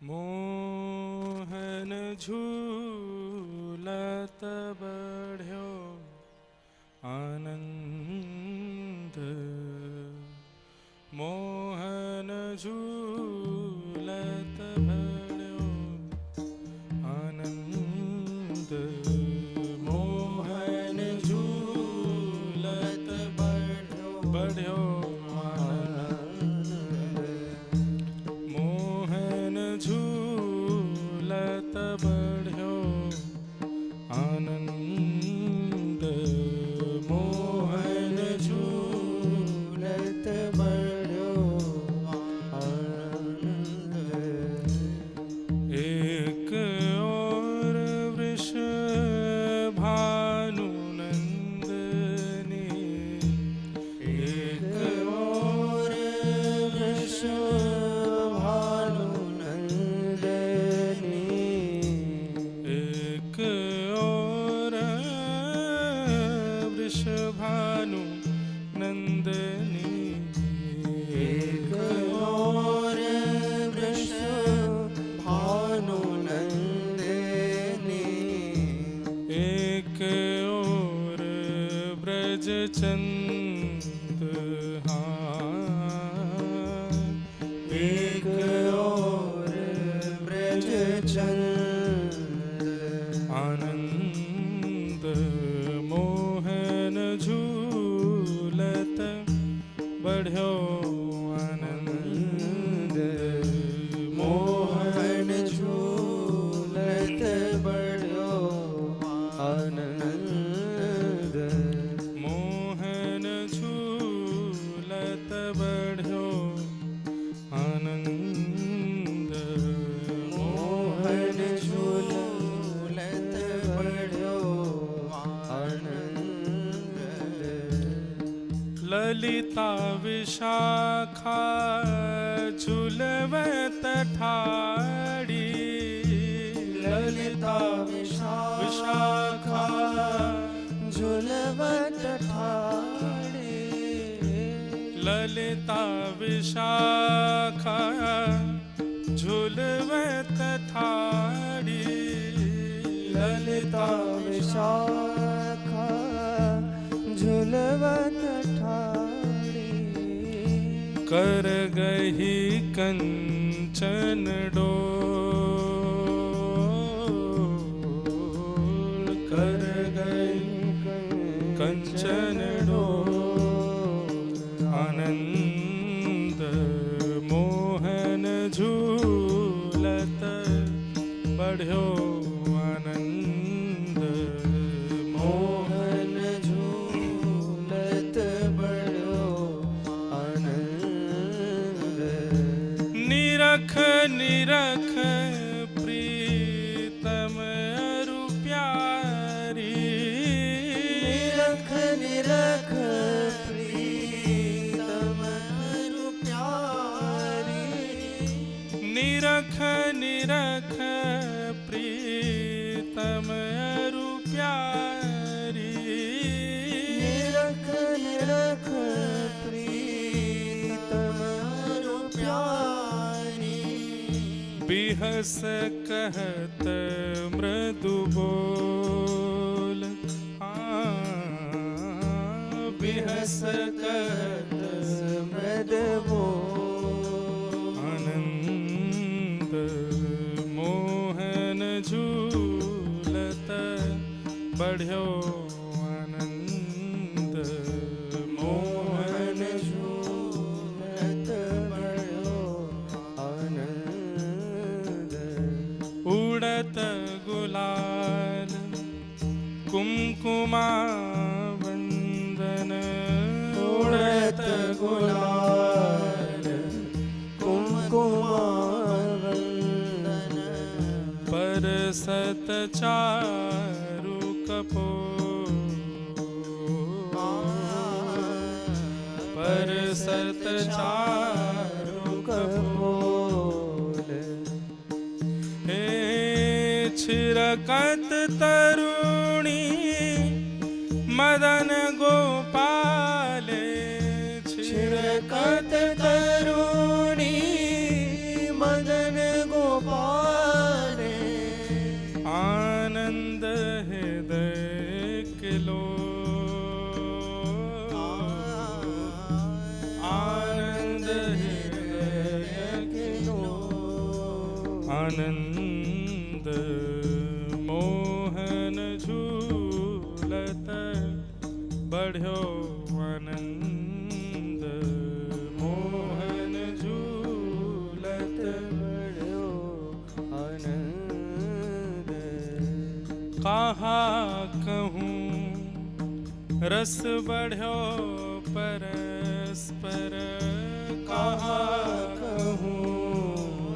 मोहन झूलत बढ़्यो आनंद। मोहन झूलत बढ़्यो आनंद। मोहन झूलत बढ़्यो झूलत बढ़्यो आनंद। मोहन झूलत बढ़्यो आनंद। एक और वृषभानु नंदनी, एक और वृषभानु भानु नंदनी। एक और वृषभानु नंदनी, एक और ब्रज चंद। एक और ब्रज चंद आनंद। मोहन झूलत बढ़्यो आनंद। मोहन झूलत बढ़्यो आनंद। मोहन झूलत बढ़्यो आनंद। मोहन झूलत बढ़्यो आनंद। ललिता विशाखा झूलवत ठाड़ी। ललिता विशाखा झूलवत ठाड़ी। ललिता विशाखा झूलवत ठाड़ी। ललिता विशाखा झूलवत ठाड़ी। कर गही कंचन डोल। कर गई कंचन डोल आनंद। मोहन झूलत बढ़्यो आनंद। मोहन झूलत बढ़्यो आनंद। निरख निरख प्रीतम अरु प्यारी। निरख निरख प्रीतम अरु प्यारी। निरख निरख प्रीतम अरु प्यारी। निरख निरख प्रीतम अरु प्यारी। बिहस कहत मृदु बोल। बिहस कहत मृदु बोल आनंद। मोहन झूलत बढ़्यो आनंद। मोहन झूलत बढ़्यो आनंद। उड़त गुलाल कुमकुमा वंदन। उड़त गुलाल कुमकुमा वंदन। परसत चारु कपोल। परसत चारु कपोल। हे छिरकत तरुणी मदन गोपाले। छिरकत तरुणी मदन गोपाल। आनंद मोहन झूलत बढ़्यो आनंद मोहन झूलत बढ़्यो आनंद। कहा कहूँ रस बढ़्यो परस्पर कहा कहूँ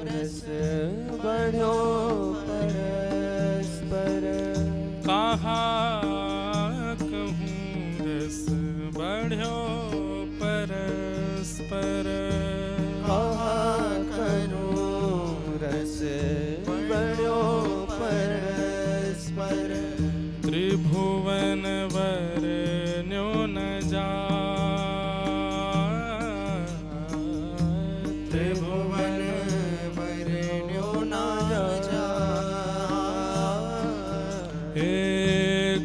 रस बढ़्यो परस्पर। कहा कहूँ रस बढ़्यो परस्पर। कहा करूँ रस बढ़्यो परस्पर। त्रिभुवन वर्ण्यो न जाय त्रिभुवन वर्ण्यो न जाय। हे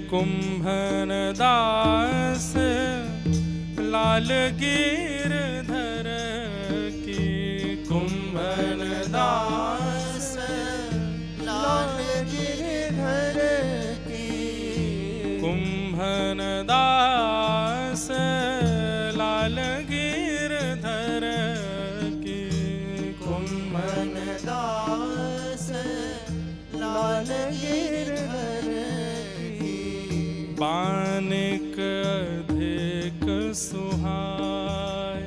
कुंभन दास लाल गिरधर की कुंभन दास लाल गिरधर की। कुंभन दास लाल गिरधर की कुंभन दास लाल गिरधर की। बानिक अधिक सुहाय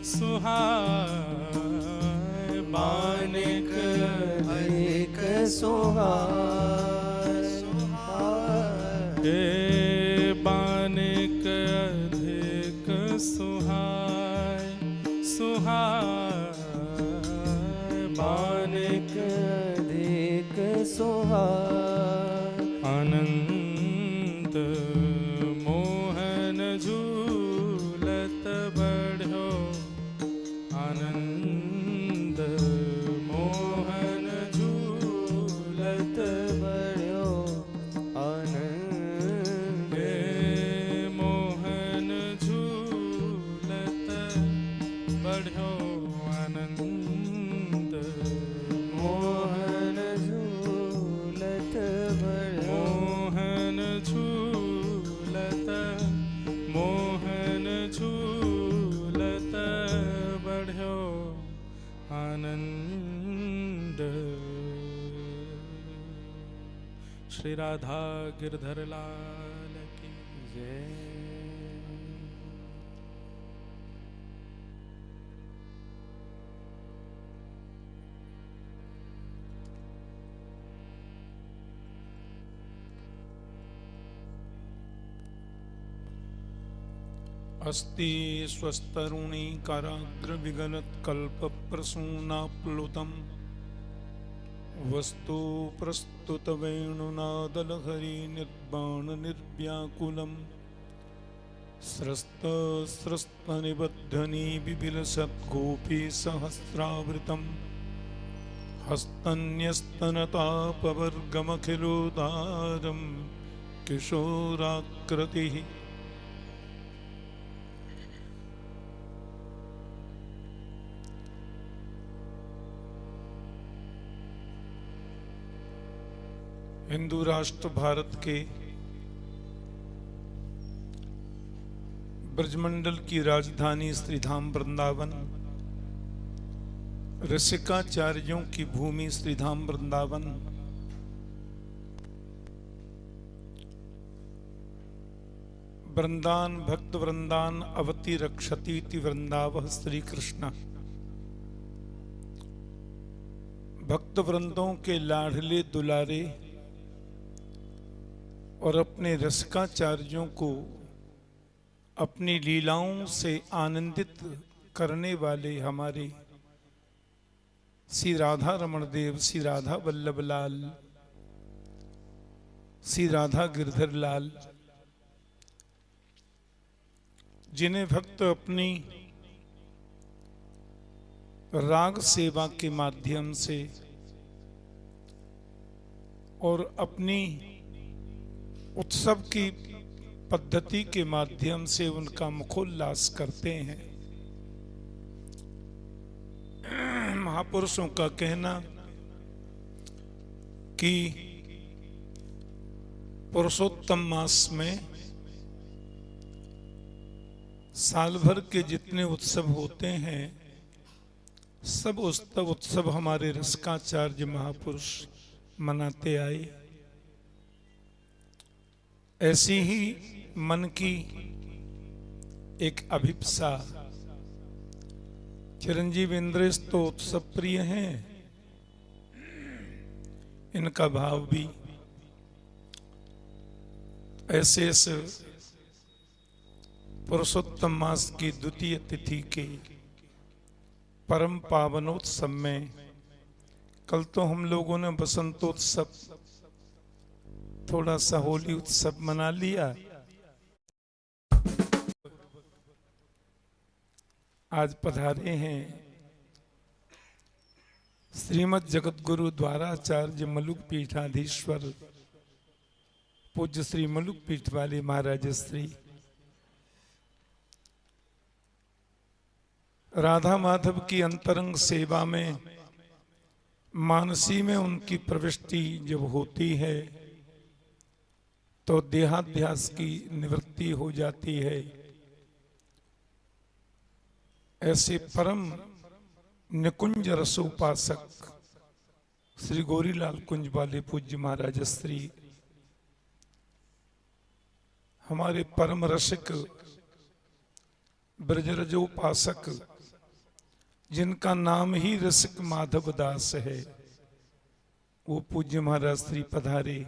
सुहाय बानिक अधिक सुहाय सुहाय। हे बानिक अधिक सुहाय सुहाय बानिक अधिक सुहाय। आनंद मोहन झूलत बढ़्यो आनंद मोहन झूलत बढ़्यो आनंद। हे मोहन झूलत बढ़्यो आनंद मोहन झूलत बढ़्यो मोहन झूलत मोहन झूलत बढ़्यो आनंद। श्री राधा गिरधर लाल की जय। अस्ति स्वस्तरुणी काराग्र विगलत कल्प प्रसूनाप्लुतम् वस्तु प्रस्तुत वेणुनादलहरी निर्बाण निर्व्याकुलम् स्रस्त स्रस्त निबद्धनी बिबिलसद्गोपी सहस्रावृतम् हस्तन्यस्तनतापवर्गमखिलोदारम् किशोराकृतिः हिंदू राष्ट्र भारत के ब्रजमंडल की राजधानी श्रीधाम वृंदावन, रसिकाचार्यों की भूमि श्रीधाम वृंदावन, वृंदान भक्त वृंदान अवति रक्षतीति वृंदावह श्री कृष्ण। भक्त वृंदों के लाडले दुलारे और अपने रसिकाचार्यों को अपनी लीलाओं से आनंदित करने वाले हमारे श्री राधा रमण देव, श्री राधा वल्लभ लाल, श्री राधा गिरधर लाल, जिन्हें भक्त अपनी राग सेवा के माध्यम से और अपनी उत्सव की पद्धति के माध्यम से उनका मुखोल्लास करते हैं। महापुरुषों का कहना कि पुरुषोत्तम मास में साल भर के जितने उत्सव होते हैं सब उत्सव हमारे रसिकाचार्य महापुरुष मनाते आए। ऐसी ही मन की एक अभिप्सा, चिरंजीव इंद्रेश तो उत्सव प्रिय हैं, इनका भाव भी ऐसे ऐसे पुरुषोत्तम मास की द्वितीय तिथि के परम पावनोत्सव में, कल तो हम लोगों ने बसंतोत्सव, थोड़ा सा होली उत्सव मना लिया, आज पधारे हैं श्रीमद जगत गुरु द्वाराचार्य मलुक पीठाधीश्वर पूज्य श्री मलुक पीठ वाले महाराज श्री राधा माधव की अंतरंग सेवा में मानसी में उनकी प्रविष्टि जब होती है तो देहाध्यास की निवृत्ति हो जाती है। ऐसे परम निकुंज रसोपासक श्री गौरीलाल कुंज वाले पूज्य महाराज श्री हमारे परम रसिक ब्रजरजोपासक, जिनका नाम ही रसिक माधव दास है, वो पूज्य महाराज श्री पधारे।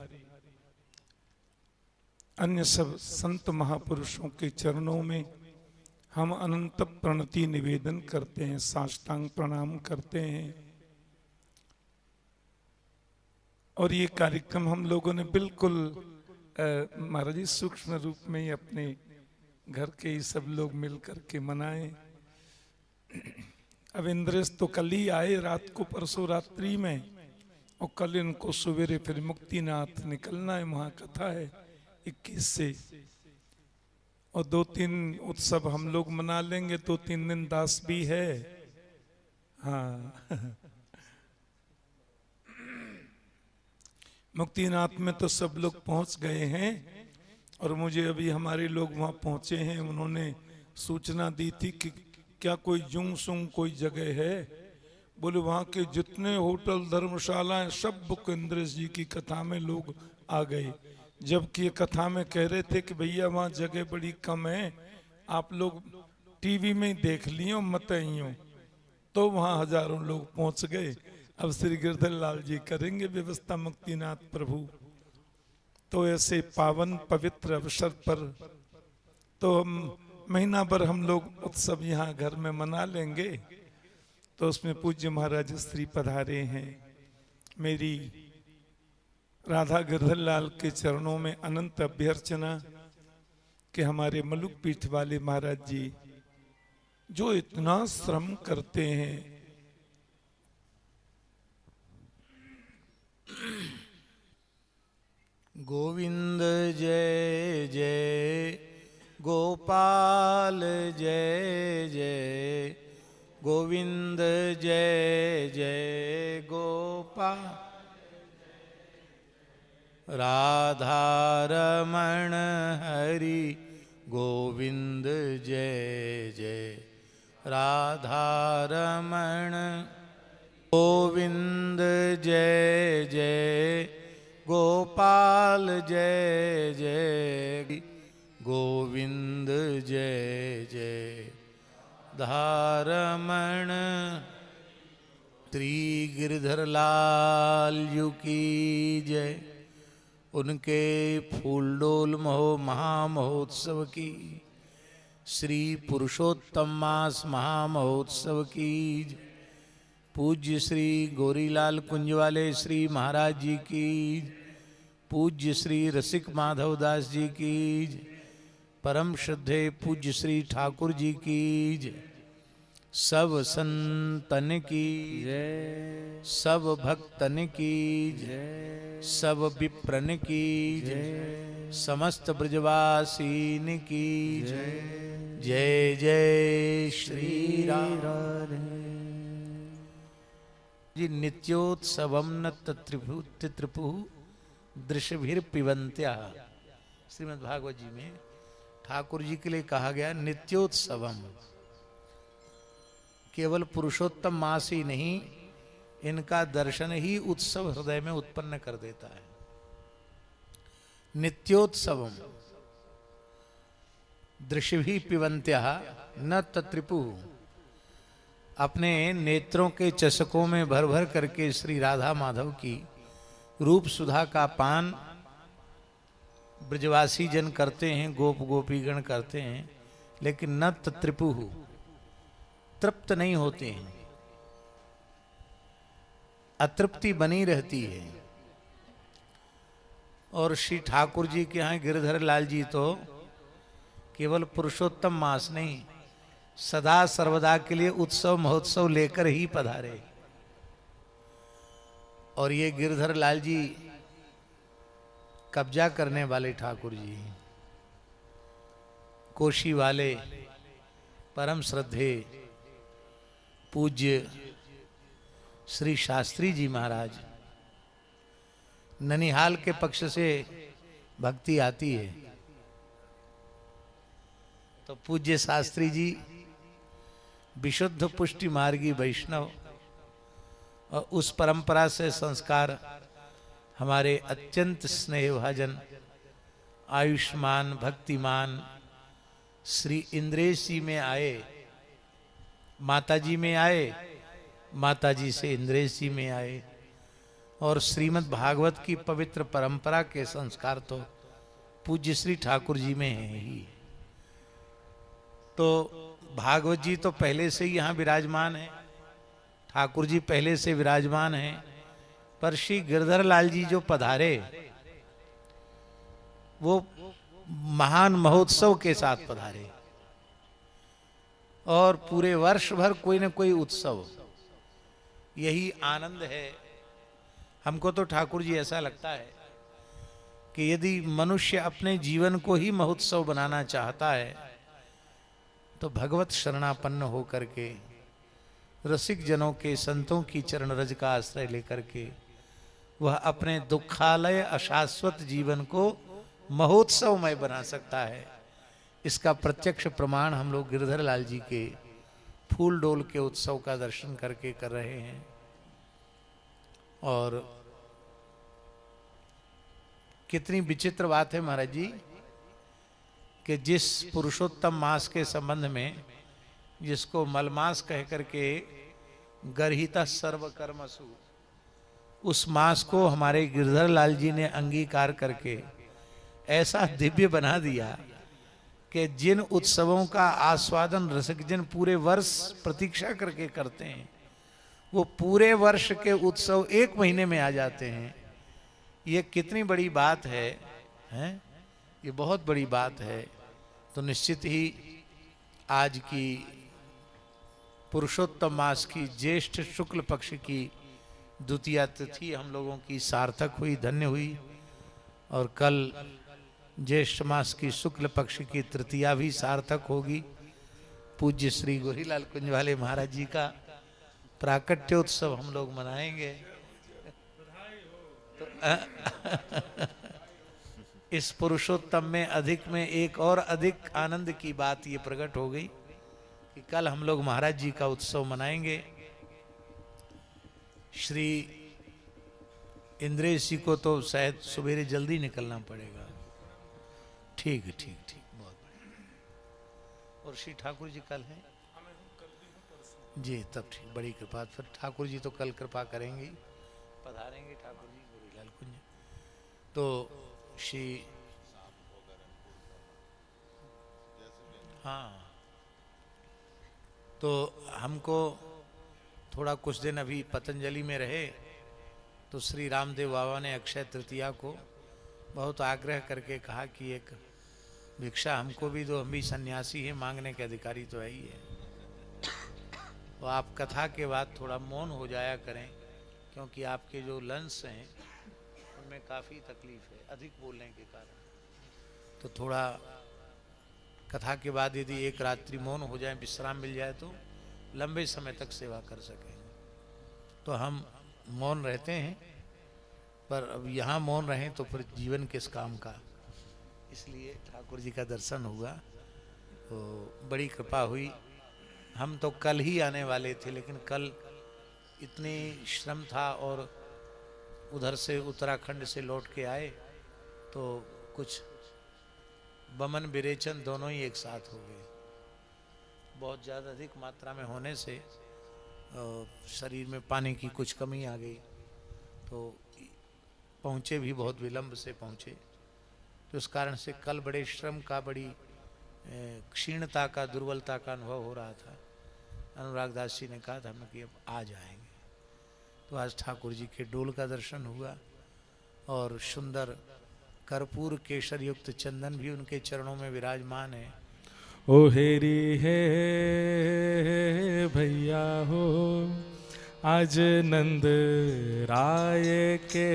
अन्य सब संत महापुरुषों के चरणों में हम अनंत प्रणति निवेदन करते हैं, साष्टांग प्रणाम करते हैं। और ये कार्यक्रम हम लोगों ने बिल्कुल महाराज जी सूक्ष्म रूप में ही अपने घर के ही सब लोग मिल करके मनाए। अब इंद्रेश तो कल ही आए रात को, परसों रात्रि में, और कल इनको सवेरे फिर मुक्तिनाथ निकलना है, महाकथा है 21 से, और 2-3 उत्सव हम लोग मना लेंगे, 2-3 दिन दास भी है। हाँ मुक्तिनाथ में तो सब लोग पहुंच गए हैं, और मुझे अभी हमारे लोग वहां पहुंचे हैं, उन्होंने सूचना दी थी कि क्या कोई जुंग सुंग कोई जगह है। बोले वहां के जितने होटल धर्मशालाएं सब बुक इंद्रेश जी की कथा में लोग आ गए, जबकि ये कथा में कह रहे थे कि भैया वहां जगह बड़ी कम है, आप लोग टीवी में देख लियो मत आइयो, तो वहां हजारों लोग पहुंच गए। अब श्री गिरधर लाल जी करेंगे व्यवस्था मुक्तिनाथ प्रभु। तो ऐसे पावन पवित्र अवसर पर तो हम महीना भर हम लोग उत्सव यहाँ घर में मना लेंगे, तो उसमें पूज्य महाराज श्री पधारे हैं। मेरी राधा गिरधर लाल के चरणों में अनंत अभ्यर्चना कि हमारे मलुक पीठ वाले महाराज जी जो इतना श्रम करते हैं, गोविंद जय जय गोपाल जय जय, गोविंद जय जय गोपाल, राधा रमण हरि गोविंद जय जय, राधा रमण गोविंद जय जय गोपाल जय जय, गोविंद जय जय धारमण। श्री गिरधर लाल यू की जय। उनके फूलडोल महामहोत्सव की, श्री पुरुषोत्तम मास महामहोत्सव की जय। पूज्य श्री गौरीलाल कुंज वाले श्री महाराज जी की, पूज्य श्री रसिक माधव दास जी की, परम श्रद्धे पूज्य श्री ठाकुर जी की, सब संतन की जय, सब भक्तन की जय, सब विप्रन की जय, समस्त ब्रजवासीन की जय। जय जय श्री राधे। जी नित्योत्सवम न त्रिपु दृश्यभिर पिबंत्या। श्रीमद् भागवत जी में ठाकुर जी के लिए कहा गया नित्योत्सवम। केवल पुरुषोत्तम मास ही नहीं, इनका दर्शन ही उत्सव हृदय में उत्पन्न कर देता है। नित्योत्सवम दृश्यभि पिबंत्या न तत्रिपु। अपने नेत्रों के चषकों में भर भर करके श्री राधा माधव की रूप सुधा का पान ब्रजवासी जन करते हैं, गोप गोपीगण करते हैं, लेकिन न तत्रिपु, तृप्त नहीं होते हैं, अतृप्ति बनी रहती है। और श्री ठाकुर जी के यहाँ गिरधर लाल जी तो केवल पुरुषोत्तम मास नहीं, सदा सर्वदा के लिए उत्सव महोत्सव लेकर ही पधारे। और ये गिरधर लाल जी कब्जा करने वाले ठाकुर जी, कोशी वाले परम श्रद्धे पूज्य श्री शास्त्री जी महाराज, ननिहाल के पक्ष से भक्ति आती है तो पूज्य शास्त्री जी विशुद्ध पुष्टि मार्गी वैष्णव, और उस परंपरा से संस्कार हमारे अत्यंत स्नेहभाजन आयुष्मान भक्तिमान श्री इंद्रेश जी में आए, माताजी में आए, माताजी से इंद्रेश जी में आए। और श्रीमद् भागवत की पवित्र परंपरा के संस्कार तो पूज्य श्री ठाकुर जी में है ही। तो भागवत जी तो पहले से ही यहाँ विराजमान है, ठाकुर जी पहले से विराजमान हैं, पर श्री गिरधर लाल जी जो पधारे वो महान महोत्सव के साथ पधारे। और पूरे वर्ष भर कोई न कोई उत्सव, यही आनंद है। हमको तो ठाकुर जी ऐसा लगता है कि यदि मनुष्य अपने जीवन को ही महोत्सव बनाना चाहता है तो भगवत शरणापन्न होकर के रसिक जनों के संतों की चरण रज का आश्रय लेकर के वह अपने दुखालय अशाश्वत जीवन को महोत्सवमय बना सकता है। इसका प्रत्यक्ष प्रमाण हम लोग गिरधर लाल जी के फूल डोल के उत्सव का दर्शन करके कर रहे हैं। और कितनी विचित्र बात है महाराज जी कि जिस पुरुषोत्तम मास के संबंध में, जिसको मलमास कह करके गर्हिता सर्वकर्मसु, उस मास को हमारे गिरधर लाल जी ने अंगीकार करके ऐसा दिव्य बना दिया कि जिन उत्सवों का आस्वादन रसिक जन पूरे वर्ष प्रतीक्षा करके करते हैं, वो पूरे वर्ष के उत्सव एक महीने में आ जाते हैं। ये कितनी बड़ी बात है, हैं? ये बहुत बड़ी बात है। तो निश्चित ही आज की पुरुषोत्तम मास की ज्येष्ठ शुक्ल पक्ष की द्वितीया तिथि हम लोगों की सार्थक हुई, धन्य हुई। और कल ज्येष्ठ मास की शुक्ल पक्ष की तृतीया भी सार्थक होगी। पूज्य श्री गोरीलाल कुंज वाले महाराज जी का प्राकट्योत्सव हम लोग मनाएंगे। तो इस पुरुषोत्तम में अधिक में एक और अधिक आनंद की बात ये प्रकट हो गई कि कल हम लोग महाराज जी का उत्सव मनाएंगे। श्री इंद्रेश जी को तो शायद सुबेरे जल्दी निकलना पड़ेगा। ठीक है, ठीक ठीक, बहुत बढ़िया। और श्री ठाकुर जी कल हैं जी, तब ठीक, बड़ी कृपा। फिर ठाकुर जी तो कल कृपा करेंगे, पधारेंगे ठाकुर जी गोरीलाल कुंज। तो श्री हाँ, तो हमको थोड़ा कुछ दिन अभी पतंजलि में रहे तो श्री रामदेव बाबा ने अक्षय तृतीया को बहुत आग्रह करके कहा कि एक भिक्षा हमको भी दो, हम भी सन्यासी हैं, मांगने के अधिकारी तो है ही है। तो आप कथा के बाद थोड़ा मौन हो जाया करें, क्योंकि आपके जो लंग्स हैं उनमें काफ़ी तकलीफ है अधिक बोलने के कारण। तो थोड़ा कथा के बाद यदि एक रात्रि मौन हो जाए, विश्राम मिल जाए तो लंबे समय तक सेवा कर सकें। तो हम मौन रहते हैं, पर अब यहाँ मौन रहें तो फिर जीवन किस काम का। इसलिए ठाकुर जी का दर्शन हुआ तो बड़ी कृपा हुई। हम तो कल ही आने वाले थे, लेकिन कल इतनी श्रम था और उधर से उत्तराखंड से लौट के आए तो कुछ बमन विरेचन दोनों ही एक साथ हो गए। बहुत ज़्यादा अधिक मात्रा में होने से शरीर में पानी की कुछ कमी आ गई, तो पहुँचे भी बहुत विलंब से पहुँचे। तो इस कारण से कल बड़े श्रम का, बड़ी क्षीणता का, दुर्बलता का अनुभव हो रहा था। अनुराग दास जी ने कहा था हमें कि अब आ जाएंगे। तो आज ठाकुर जी के डोल का दर्शन हुआ और सुंदर कर्पूर केसर युक्त चंदन भी उनके चरणों में विराजमान है। ओ हेरी है भैया हो, आज नंद राय के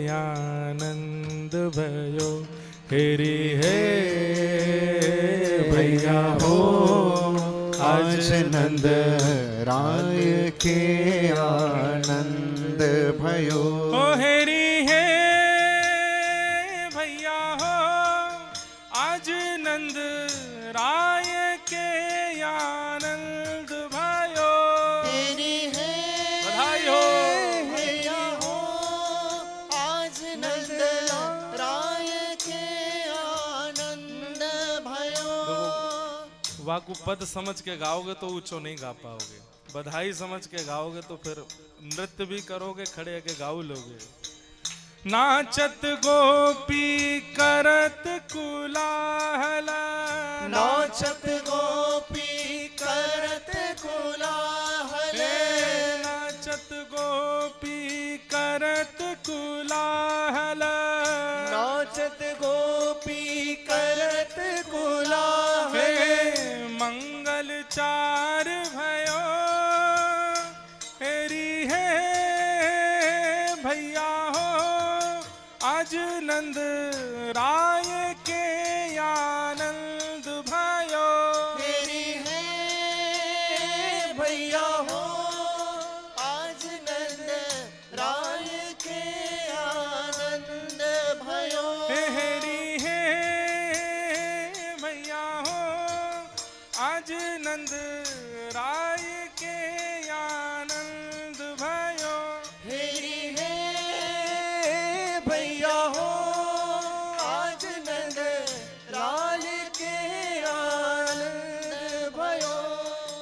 आनंद भयो। हेरी है भैया हो, आज नंद राय के आनंद भयो। ओ हेरी है भैया हो, आज नंद राय के आनंद भयो। तेरी है बधाई हो भैया हो, आज नंद राय के आनंद भयो। वाकु पद समझ के गाओगे तो ऊंचो नहीं गा पाओगे, बधाई समझ के गाओगे तो फिर नृत्य भी करोगे, खड़े के गाऊ लोगे। नाचत गोपी करत कुलाहल, नाचत गोपी करत कोलाहल। नाचत गोपी करत कुलाहल, नाचत गोपी करत कोलाहल। मंगल चार भयो। हेरी है भैया हो, आज नंद राय के आनंद भयो। तेरी है भैया हो, आज नंद राय के आनंद भयो। हेरी है भैया हो, आज नंद राय के आनंद भयो। तेरी है भैया हो, आज नंद राय के आनंद भयो।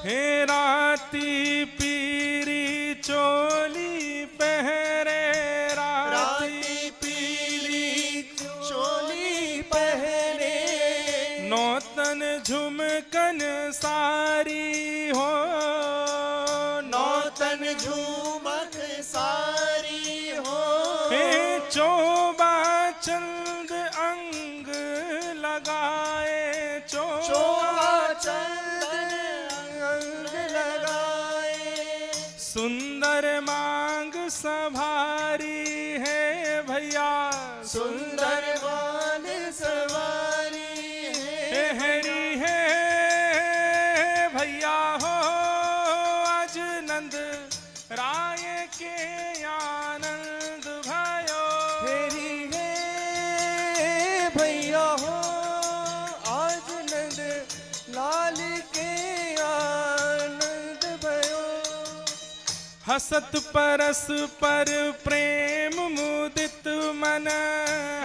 हे राती पीरी चोली पहरे, राती पीली चोली पहने। नौतन झुमकन सारी हो, नौतन झूमक सारी हो। हे चोबा चंद अंग लगाए, चोबा चंदन अंग लगाए। सुंदर मांग सभारी है भैया, सुंदर मान सवारी है। हेरी है भैया हो, आज नंद राय के आनंद भयो। तेरी है भैया हो, आज नंद लाल के आनंद भयो। हसत परस पर प्रेम मुदित मन,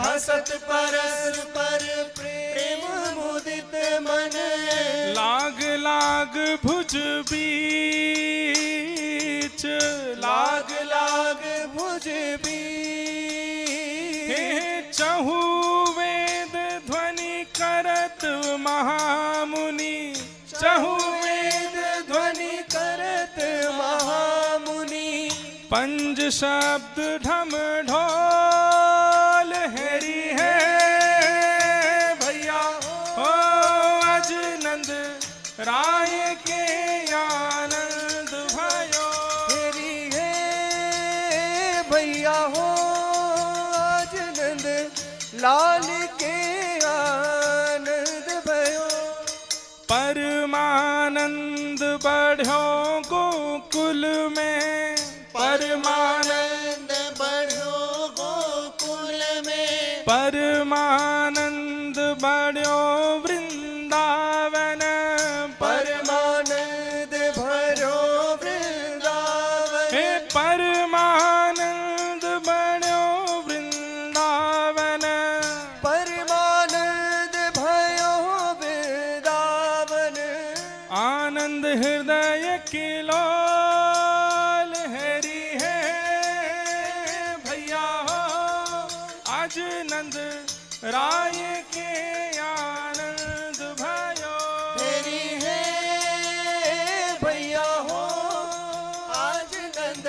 हसत परस पर प्रेम मुदित मन। लाग लाग भुज बीच, लाग लाग भुज भी। हे चहु वेद ध्वनि करत महामुनि, चहु वेद ध्वनि करत महामुनि। पंज शब्द ढम ढोल। हेरी है भैया हो, आज नंद राय के आनंद भयो। तेरी है भैया हो, आज नंद लाल के आनंद भयो। परमानंद बढ़ो गोकुल में, परमानंद बढ़ो गोकुल में, परमानंद बढ़ो वृंदावन, परमानंद भरो वृंदावन, हे परमानंद बढ़ो वृंदावन, परमानंद भयो वृंदावन, आनंद हृदय किलोल हरि है भैया हो, आज नंद राय के आनंद भयो। तेरी है भैया हो, आज नंद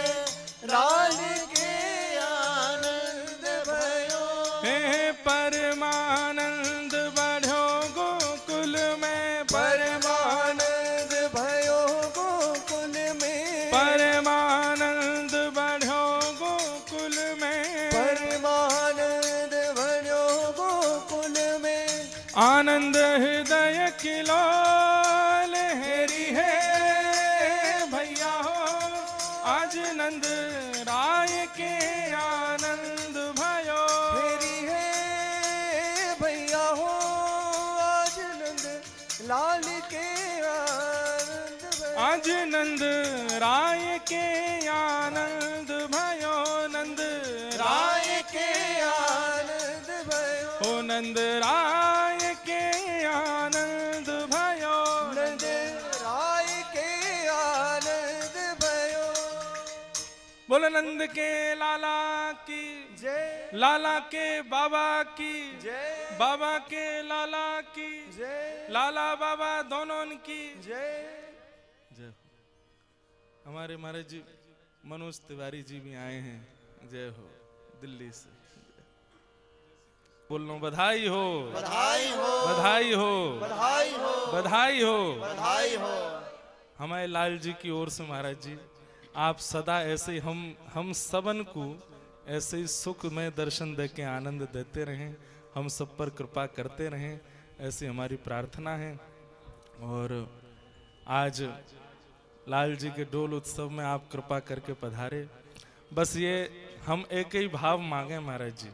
लाल के आनंद भयो, हे परमानंद बढ़ो गोकुल में, परमानंद भयो गोकुल में, परमानंद बढ़ो गोकुल में, परमानंद भयो गोकुल में, आनंद हृदय किलोल हरि है भैया हो, आज नंद राय के आनंद भयो। तेरी है भैया हो, आज नंद लाल के आनंद भयो, आज नंद राय के आनंद भयो, नंद राय राय के आनंद भयो, ओ नंद राय के आनंद भयो। नंद राय के आनंद भयो। बोल नंद के लाला की, जय लाला के बाबा की, जय बाबा के लाला की, जय लाला बाबा दोनों की जय। जय हो। हमारे महाराज जी मनोज तिवारी जी भी आए हैं, जय हो, दिल्ली से। बोल लो बधाई हो, बधाई हो, बधाई हो, बधाई हो, बधाई हो। बधाई हो। हमारे लाल जी की ओर से महाराज जी आप सदा ऐसे ही हम सबन को ऐसे ही सुख में दर्शन दे के आनंद देते रहें, हम सब पर कृपा करते रहें, ऐसी हमारी प्रार्थना है। और आज लाल जी के डोल उत्सव में आप कृपा करके पधारे। बस ये हम एक ही भाव मांगे महाराज जी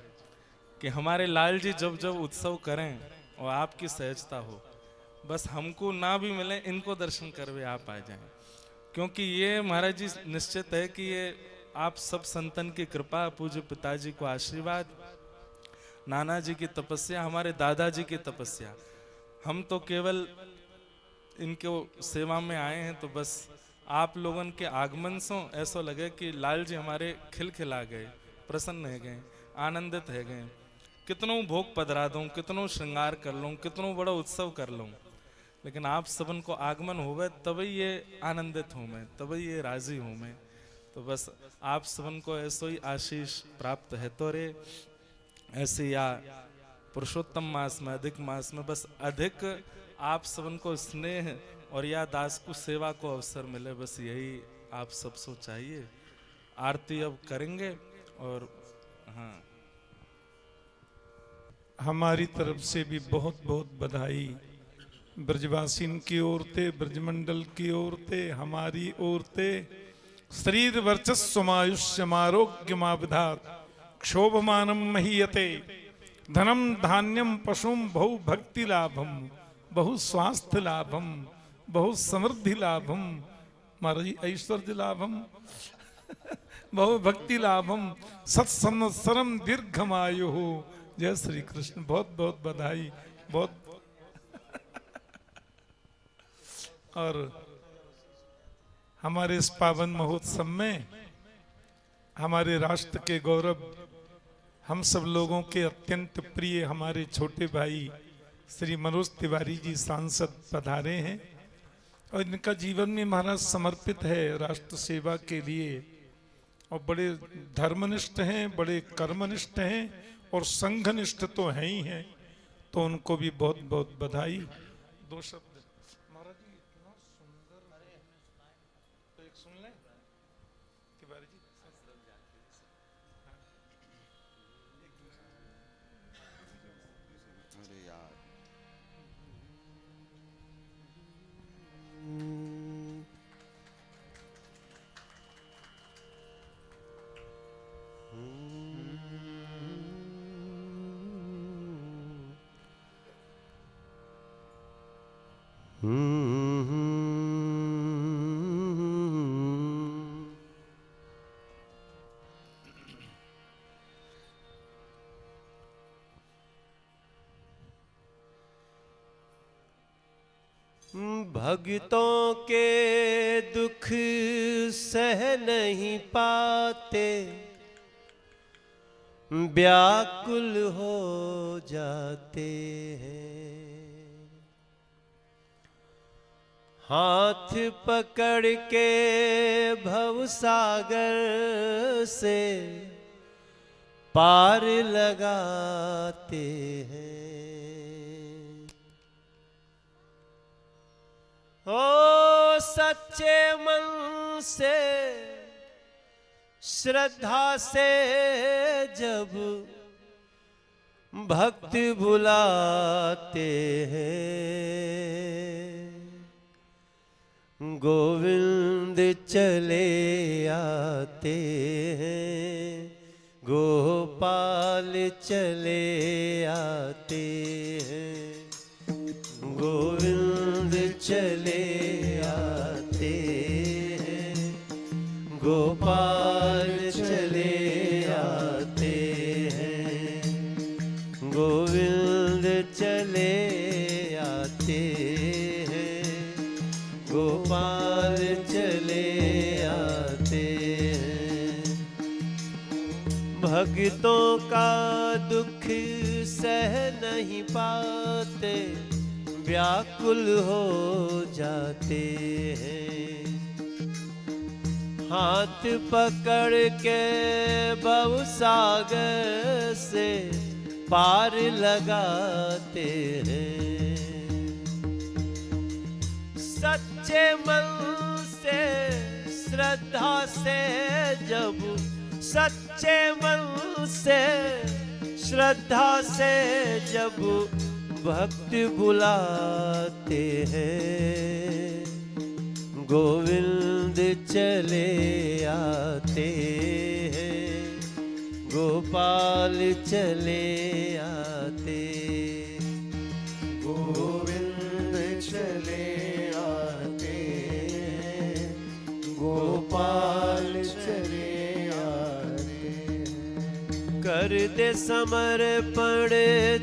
कि हमारे लाल जी जब जब उत्सव करें और आपकी सहजता हो, बस हमको ना भी मिले, इनको दर्शन करवे आप आ जाएं, क्योंकि ये महाराज जी निश्चित है कि ये आप सब संतन की कृपा, पूज्य पिताजी को आशीर्वाद, नाना जी की तपस्या, हमारे दादाजी की तपस्या, हम तो केवल इनके सेवा में आए हैं, तो बस आप लोगों के आगमन से ऐसा लगे कि लाल जी हमारे खिलखिला गए, प्रसन्न है गए, आनंदित है गए। कितनों भोग पधरा दूं, कितनों श्रृंगार कर लूं, कितनों बड़ा उत्सव कर लूं, लेकिन आप सबन को आगमन होवे तभी ये आनंदित हूं मैं, तभी ये राजी हूं मैं। तो बस आप सबन को ऐसो ही आशीष प्राप्त है तो रे, ऐसे या पुरुषोत्तम मास में, अधिक मास में बस अधिक आप सबन को स्नेह और या दास को सेवा को अवसर मिले, बस यही आप सब सो चाहिए। आरती अब करेंगे और हाँ, हमारी तरफ से भी बहुत बहुत बधाई ब्रजवासीन की ओर ते, ब्रजमंडल की ओर ते, हमारी ओर ते। शरीर वर्चस्वमायुष्यमारोग्यमाविधात क्षोभमानम महीयते, धनम धान्यम पशुम बहु भक्ति लाभम, बहु स्वास्थ्य लाभम, बहु समृद्धि लाभम, महाराज ऐश्वर्य लाभम, बहु भक्ति लाभम, सत्संवत्सरम दीर्घमायु। जय श्री कृष्ण। बहुत बहुत बधाई। बहुत और हमारे इस पावन महोत्सव में हमारे राष्ट्र के गौरव, हम सब लोगों के अत्यंत प्रिय हमारे छोटे भाई श्री मनोज तिवारी जी सांसद पधारे हैं और इनका जीवन में महाराज समर्पित है राष्ट्र सेवा के लिए, और बड़े धर्मनिष्ठ हैं, बड़े कर्मनिष्ठ हैं और संघनिष्ठ तो हैं ही हैं, तो उनको भी बहुत बहुत बधाई। दो शब्द महाराज जी, इतना सुंदर, तो एक सुन लें तिवारी जी। अरे यार, भक्तों के दुख सह नहीं पाते, व्याकुल हो जाते हैं। हाथ पकड़ के भवसागर से पार लगाते हैं। ओ सच्चे मन से श्रद्धा से जब भक्त बुलाते हैं, गोविंद चले आते हैं, गोपाल चले आते हैं, गोविंद चले आते हैं, गोपाल चले आते हैं, गोविंद चले आते हैं, गोपाल चले आते हैं। भक्तों का दुख सह नहीं पाते, व्याकुल हो जाते हैं। हाथ पकड़ के भवसागर से पार लगाते हैं। सच्चे मन से श्रद्धा से जब, सच्चे मन से श्रद्धा से जब भक्त बुलाते हैं, गोविंद चले आते हैं, गोपाल चले आते, गोविंद चले आते हैं, गोपाल चले आते हैं। कर दे समर्पण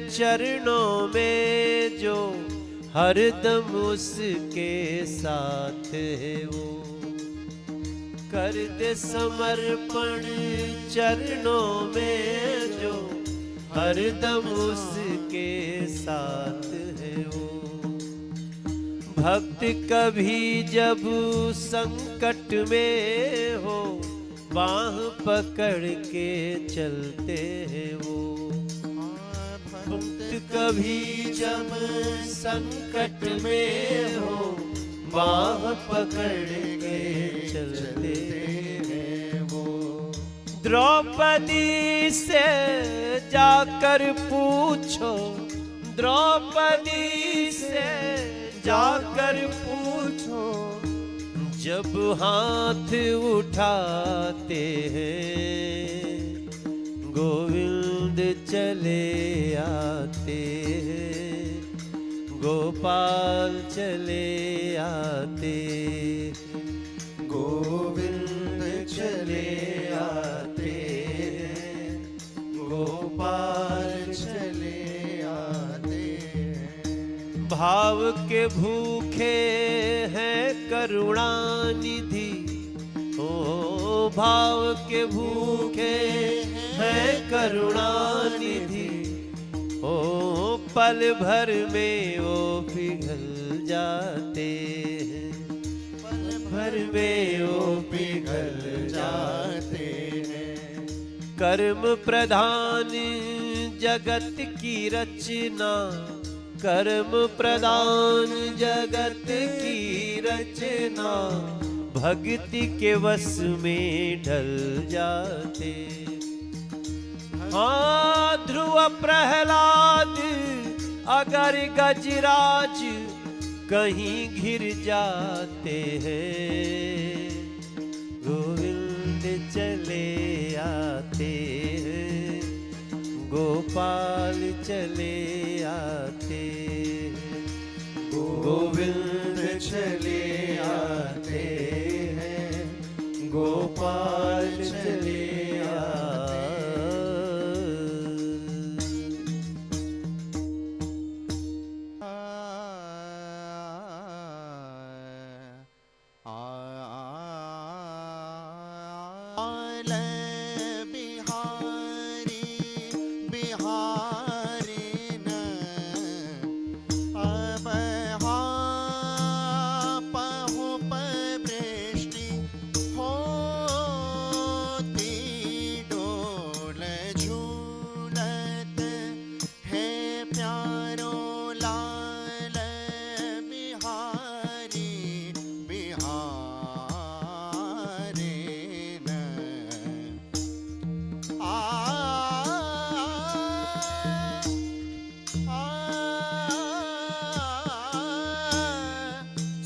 चरणों में जो हरदम उसके साथ है वो, कर दे समर्पण चरणों में जो हरदम उसके साथ है वो। भक्त कभी जब संकट में हो, बाह पकड़ के चलते हैं वो। भक्त कभी जब संकट में हो, बाह पकड़ के चलते हैं वो। द्रौपदी से जाकर पूछो, द्रौपदी से जाकर पूछो, जब हाथ उठाते हैं, गोविंद चले आते हैं, गोपाल चले आते, गोविंद चले आते हैं, गोपाल चले आते हैं। भाव के भूखे हैं करुणा निधि, ओ भाव के भूखे हैं करुणा निधि, ओ पल भर में वो पिघल जाते हैं, पल भर में वो पिघल जाते हैं। कर्म प्रधान जगत की रचना, कर्म प्रधान जगत की रचना, भक्ति के वश में ढल जाते। हाँ ध्रुव प्रहलाद अगर गजराज कहीं घिर जाते हैं, गोविंद चले आते हैं, गोपाल चले आते हैं, गोविंद चले आते हैं, गोपाल चले आते। बिहारी बिहारी न अब पहुप वृष्टि होती डोल झूलत है प्यारो लाल बिहारी बिहारी न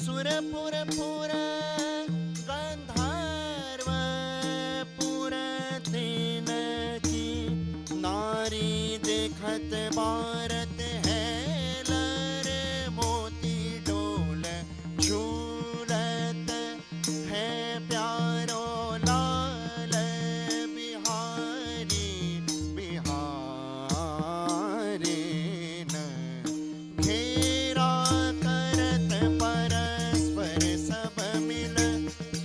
सुरपुर पुर गंधर्व पुर दिन की नारी देखत भारत है लर मोती डोल झूलत है प्यारो लाल बिहारी बिहारी न घेरा करत परस्पर सब मिल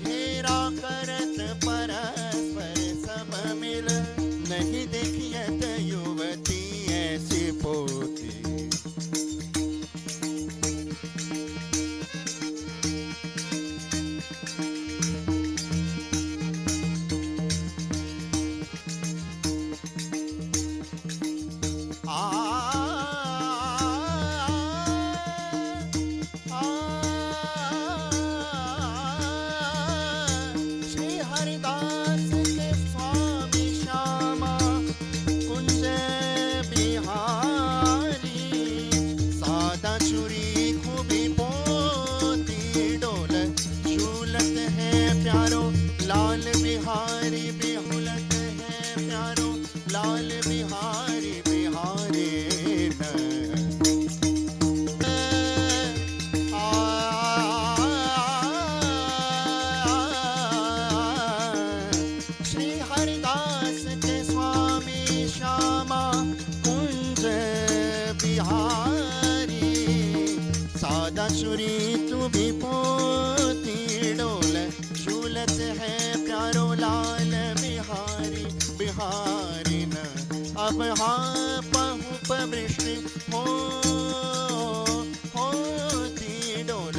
घेरा करत परस्पर सब मिल नहीं देखियत युवती ऐसी पोती श्री हरिदास के स्वामी श्यामा कुंज बिहारी सादा चूरी खूबी पोती डोल झूलत है प्यारो लाल बिहारी बिहुलत है प्यारो लाल बिहारी बिहारी न श्री हरिदास के स्वामी श्यामा कुंज बिहारी सादा चूरी तू भी पोती डोल झूलत है प्यारो लाल बिहारी बिहारी न अब पहुप वृष्टि होती डोल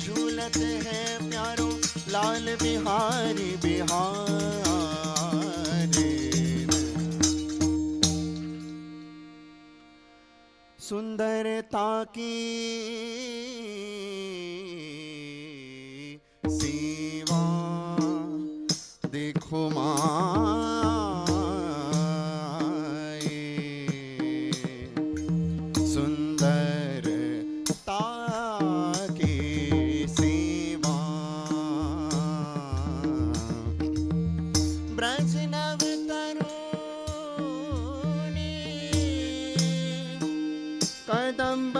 झूलत है प्यारो लाल बिहारी बिहारी न। सुंदरता की सीमा देखो माए सुंदरता की सीमा ब्रज नव तरुणी कदम्ब